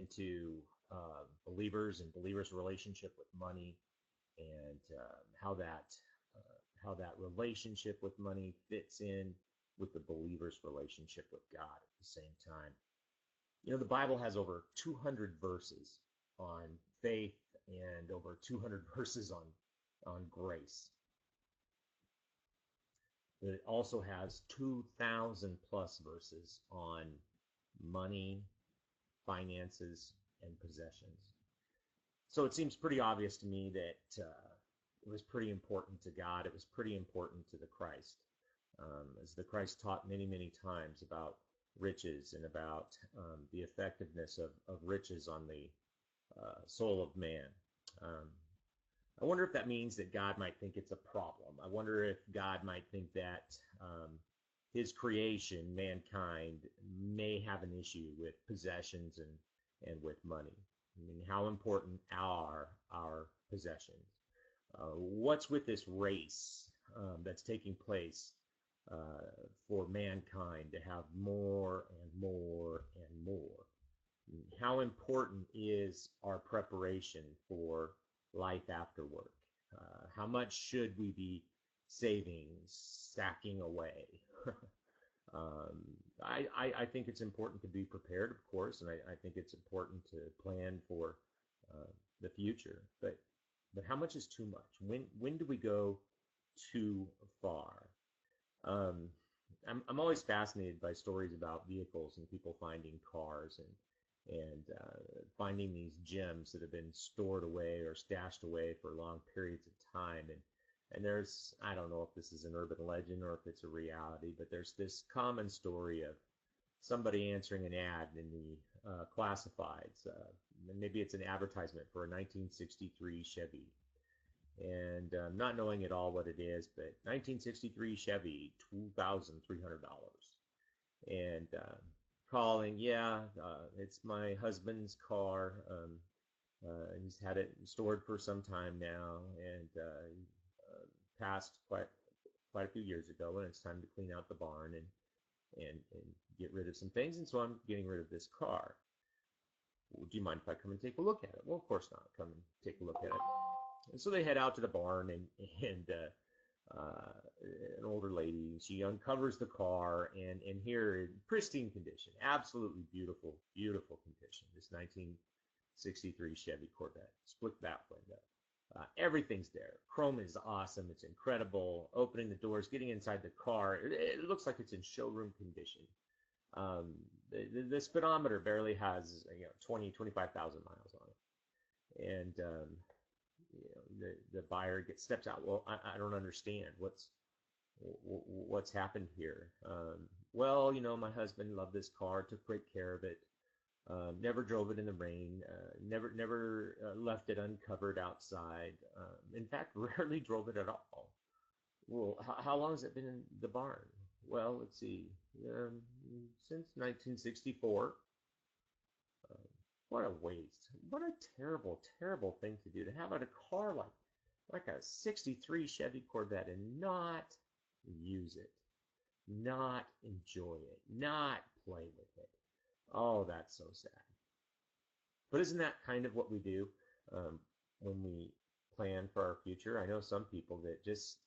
into believers and believers' relationship with money, and how that relationship with money fits in with the believer's relationship with God at the same time. You know, the Bible has over 200 verses on faith and over 200 verses on grace. It also has 2,000 plus verses on money, finances, and possessions. So it seems pretty obvious to me that it was pretty important to God. It was pretty important to the Christ. As the Christ taught many, many times about riches and about the effectiveness of riches on the soul of man. I wonder if that means that God might think it's a problem. I wonder if God might think that his creation, mankind, may have an issue with possessions and with money. I mean, how important are our possessions? What's with this race that's taking place for mankind to have more and more and more? How important is our preparation for life after work? How much should we be saving, stacking away? I think it's important to be prepared, of course, and I think it's important to plan for the future. But how much is too much? When do we go too far? I'm always fascinated by stories about vehicles and people finding cars and finding these gems that have been stored away or stashed away for long periods of time. And there's, I don't know if this is an urban legend or if it's a reality, but there's this common story of somebody answering an ad in the classifieds. Maybe it's an advertisement for a 1963 Chevy. And not knowing at all what it is, but 1963 Chevy, $2,300. And calling, yeah, it's my husband's car. He's had it stored for some time now, and passed quite a few years ago, and it's time to clean out the barn and get rid of some things, and so I'm getting rid of this car. Well, do you mind if I come and take a look at it? Well, of course not. Come and take a look at it. And so they head out to the barn, and an older lady, she uncovers the car, and here in pristine condition, absolutely beautiful, beautiful condition, this 1963 Chevy Corvette, split back window. Everything's there. Chrome is awesome. It's incredible. Opening the doors, getting inside the car, it looks like it's in showroom condition. The speedometer barely has 25,000 miles on it. And the buyer steps out. Well, I don't understand what's happened here. Well, my husband loved this car, took great care of it. Never drove it in the rain, never left it uncovered outside. In fact, rarely drove it at all. Well, how long has it been in the barn? Well, let's see, since 1964. What a waste. What a terrible, terrible thing to do, to have a car like a 63 Chevy Corvette and not use it, not enjoy it, not play with it. Oh, that's so sad. But isn't that kind of what we do when we plan for our future? I know some people that just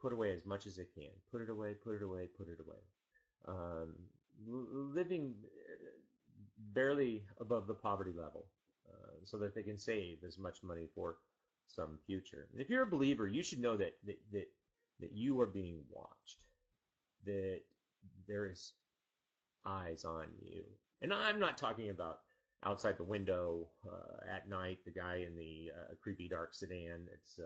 put away as much as they can. Put it away, put it away, put it away. Living barely above the poverty level so that they can save as much money for some future. And if you're a believer, you should know that you are being watched, that there is eyes on you. And I'm not talking about outside the window at night, the guy in the creepy dark sedan that's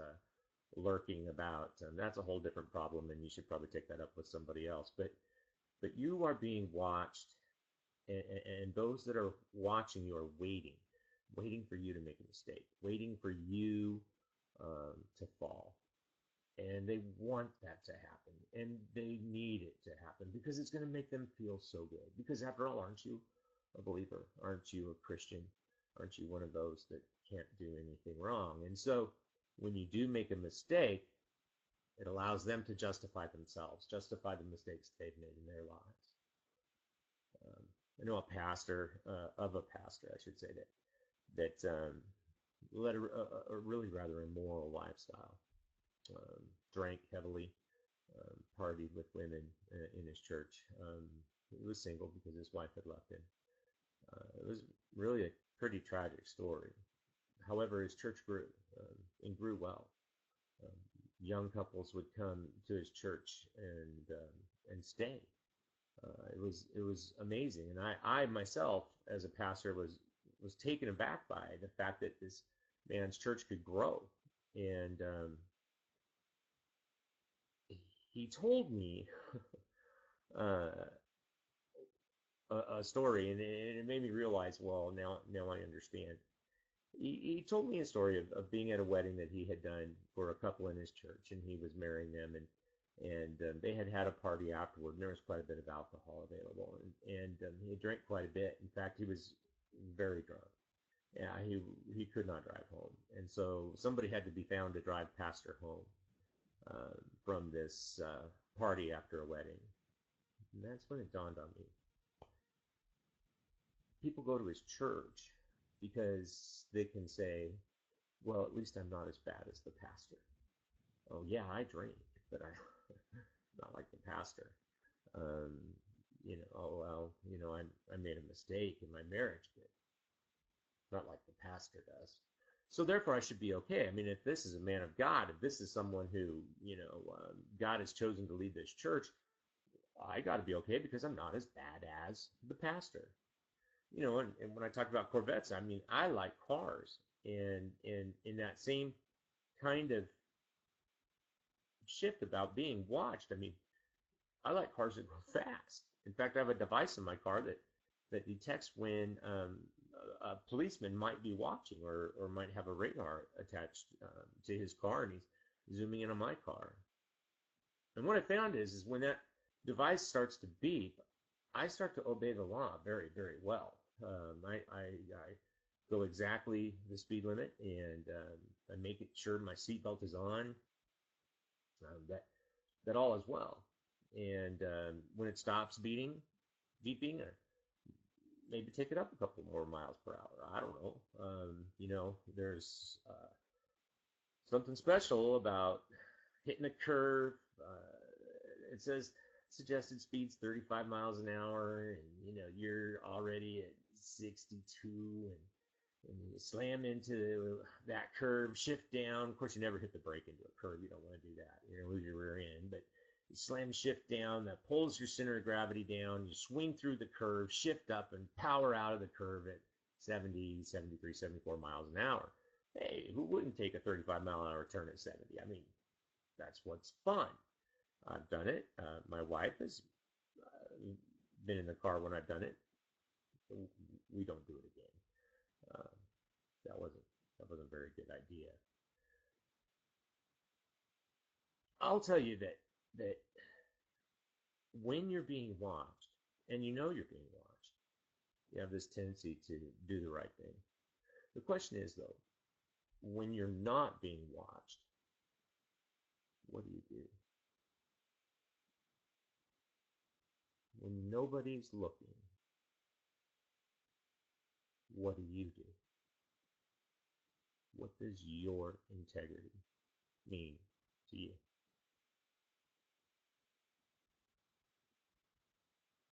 lurking about. That's a whole different problem, and you should probably take that up with somebody else. But you are being watched, and those that are watching you are waiting for you to make a mistake, waiting for you to fall. And they want that to happen, and they need it to happen because it's going to make them feel so good. Because after all, aren't you a believer? Aren't you a Christian? Aren't you one of those that can't do anything wrong? And so when you do make a mistake, it allows them to justify themselves, justify the mistakes they've made in their lives. I know a pastor, of a pastor, I should say, that led a really rather immoral lifestyle. Drank heavily, partied with women in his church. He was single because his wife had left him. It was really a pretty tragic story. However, his church grew, and grew well. Um, Young couples would come to his church and stay. It was amazing, and I myself, as a pastor, was taken aback by the fact that this man's church could grow. And he told me uh, a story, and it made me realize, well, now I understand. He told me a story of being at a wedding that he had done for a couple in his church, and he was marrying them, and they had a party afterward, and there was quite a bit of alcohol available, and he drank quite a bit. In fact, he was very drunk. Yeah, he could not drive home, and so somebody had to be found to drive Pastor home from this party after a wedding. And that's when it dawned on me. People go to his church because they can say, well, at least I'm not as bad as the pastor. Oh, yeah, I drink, but I'm not like the pastor. Um, oh, well, I made a mistake in my marriage, but not like the pastor does. So therefore, I should be okay. I mean, if this is a man of God, if this is someone who, God has chosen to lead this church, I got to be okay because I'm not as bad as the pastor. And when I talk about Corvettes, I mean, I like cars, and in that same kind of shift about being watched. I mean, I like cars that go fast. In fact, I have a device in my car that detects when a policeman might be watching, or might have a radar attached to his car, and he's zooming in on my car. And what I found is when that device starts to beep, I start to obey the law very, very well. I go exactly the speed limit, and I make it sure my seatbelt is on. That all is well. And when it stops beeping, or maybe take it up a couple more miles per hour. I don't know. There's something special about hitting a curve. It says suggested speed's 35 miles an hour, and you're already at 62, and you slam into that curve, shift down. Of course, you never hit the brake into a curve. You don't want to do that. You're going to lose your rear end. But you slam shift down, that pulls your center of gravity down. You swing through the curve, shift up, and power out of the curve at 70, 73, 74 miles an hour. Hey, who wouldn't take a 35-mile-an-hour turn at 70? I mean, that's what's fun. I've done it. My wife has been in the car when I've done it. We don't do it again. That wasn't a very good idea. I'll tell you that when you're being watched, and you're being watched, you have this tendency to do the right thing. The question is, though, when you're not being watched, what do you do? When nobody's looking, what do you do? What does your integrity mean to you?